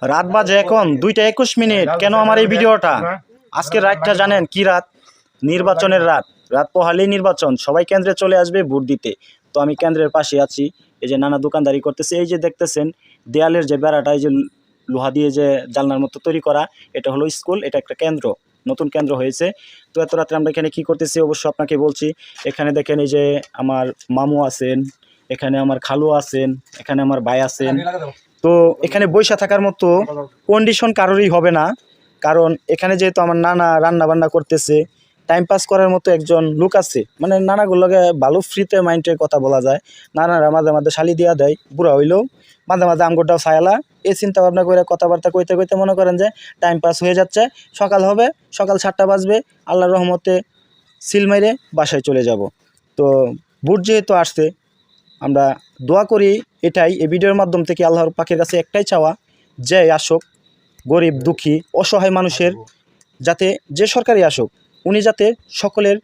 রাত বাজে এখন 2:21। কেন আমার এই ভিডিওটা? আজকের রাতটা জানেন কি রাত? নির্বাচনের রাত। রাত পোহালেই নির্বাচন, সবাই কেন্দ্রে চলে আসবে ভোট দিতে। তো আমি কেন্দ্রের পাশে আছি, এই যে নানা দোকানদারি করতেছে। এই যে দেখতেছেন দেয়ালের যে বেড়াটা, এই যে লোহা দিয়ে যে জানলার মতো তৈরি করা, এটা হলো স্কুল। এটা একটা কেন্দ্র, নতুন কেন্দ্র হয়েছে। তো এত রাত্রে আমরা এখানে কি করতেছি অবশ্য আপনাকে বলছি। এখানে দেখেন এই যে আমার মামু আছেন, এখানে আমার খালু আছেন, এখানে আমার ভাই আছেন। তো এখানে বৈশা থাকার মতো কন্ডিশন কারোরই হবে না, কারণ এখানে যেহেতু আমার নানা রান্না বান্না করতেছে, টাইম পাস করার মতো একজন লোক আছে। মানে নানাগুলোকে ভালো ফ্রিতে মাইন্ডে কথা বলা যায়। নানারা মাঝে মাঝে শালি দিয়া দেয়, বুড়া হইলেও মাঝে মাঝে আমগোটাও ছায়ালা। এই চিন্তা ভাবনা করে কথাবার্তা কইতে কইতে মনে করেন যে টাইম পাস হয়ে যাচ্ছে। সকাল হবে, সকাল 7টা বাজবে, আল্লাহর রহমতে সিল মেরে বাসায় চলে যাব। তো ভোট যেহেতু আসছে, আমরা দোয়া করি এটাই, এই ভিডিওর মাধ্যম থেকে আল্লাহর পাকের কাছে একটাই চাওয়া, যে আসুক গরিব দুঃখী অসহায় মানুষের, যাতে যে সরকারই আসুক উনি যাতে সকলের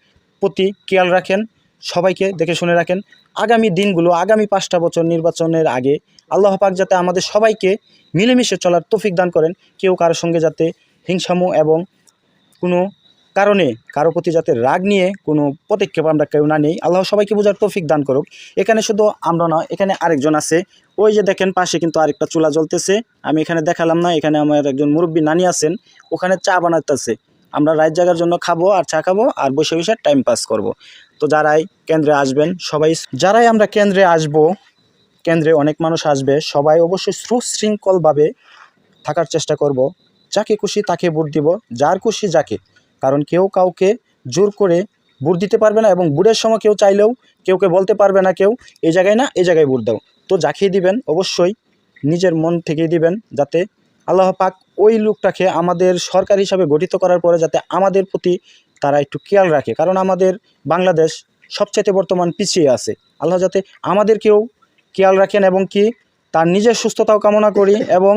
প্রতি খেয়াল রাখেন, সবাইকে দেখে শুনে রাখেন। আগামী দিনগুলো, আগামী 5টা বছর নির্বাচনের আগে আল্লাহ পাক যাতে আমাদের সবাইকে মিলেমিশে চলার তৌফিক দান করেন। কেউ কারোর সঙ্গে যাতে হিংসামু এবং কোনো কারণে কারো প্রতি যাতে রাগ নিয়ে কোনো পদক্ষেপ আমরা কেউ না নেই। আল্লাহ সবাইকে বোঝার তৌফিক দান করুক। এখানে শুধু আমরা না, এখানে আরেকজন আছে। ওই যে দেখেন পাশে কিন্তু আরেকটা চুলা জ্বলতেছে, আমি এখানে দেখালাম না। এখানে আমার একজন মুরব্বী নানি আছেন, ওখানে চা বানাতেছে। আমরা রাত জাগার জন্য খাবো আর চা খাবো আর বসে বসে টাইম পাস করব। তো যারাই কেন্দ্রে আসবেন, সবাই যারাই আমরা কেন্দ্রে আসব, কেন্দ্রে অনেক মানুষ আসবে, সবাই অবশ্যই সুশৃঙ্খলভাবে থাকার চেষ্টা করব। যাকে খুশি তাকে ভোট দিব, যার খুশি যাকে। কারণ কেউ কাউকে জোর করে ভোট দিতে পারবে না, এবং ভোটের সময় কেউ চাইলেও কেউকে বলতে পারবে না কেউ এই জায়গায় না এই জায়গায় ভোট দাও। তো যাকেই দিবেন অবশ্যই নিজের মন থেকেই দিবেন, যাতে আল্লাহ পাক ওই লোকটাকে আমাদের সরকার হিসাবে গঠিত করার পরে যাতে আমাদের প্রতি তারা একটু খেয়াল রাখে। কারণ আমাদের বাংলাদেশ সবচেয়ে বর্তমান পিছিয়ে আছে। আল্লাহ যাতে আমাদেরকেও খেয়াল রাখেন, এবং কি তার নিজের সুস্থতাও কামনা করি, এবং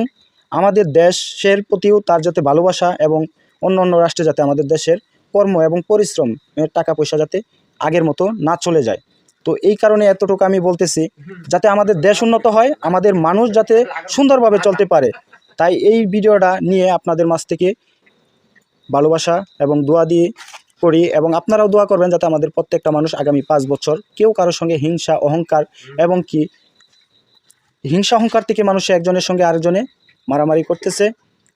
আমাদের দেশের প্রতিও তার যাতে ভালোবাসা, এবং অন্য অন্য রাষ্ট্রে যাতে আমাদের দেশের কর্ম এবং পরিশ্রমের টাকা পয়সা যাতে আগের মতো না চলে যায়। তো এই কারণে এতটুকু আমি বলতেছি, যাতে আমাদের দেশ উন্নত হয়, আমাদের মানুষ যাতে সুন্দরভাবে চলতে পারে। তাই এই ভিডিওটা নিয়ে আপনাদের মাঝ থেকে ভালোবাসা এবং দোয়া দিয়ে করি, এবং আপনারাও দোয়া করবেন যাতে আমাদের প্রত্যেকটা মানুষ আগামী 5 বছর কেউ কারোর সঙ্গে হিংসা অহংকার, এবং কি হিংসা অহংকার থেকে মানুষ একজনের সঙ্গে আরেকজনে মারামারি করতেছে,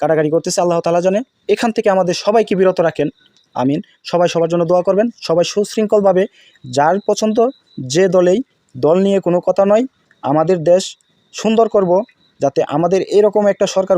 কাটাকাটি করতেছে, আল্লাহ তাআলা জানে। এখান থেকে আমাদের সবাইকে বিরত রাখেন। আমিন। সবাই সবার জন্য দোয়া করবেন। সবাই সুশৃঙ্খলভাবে, যার পছন্দ যে দলেই, দল নিয়ে কোনো কথা নয়, আমাদের দেশ সুন্দর করব, যাতে আমাদের এরকম একটা সরকার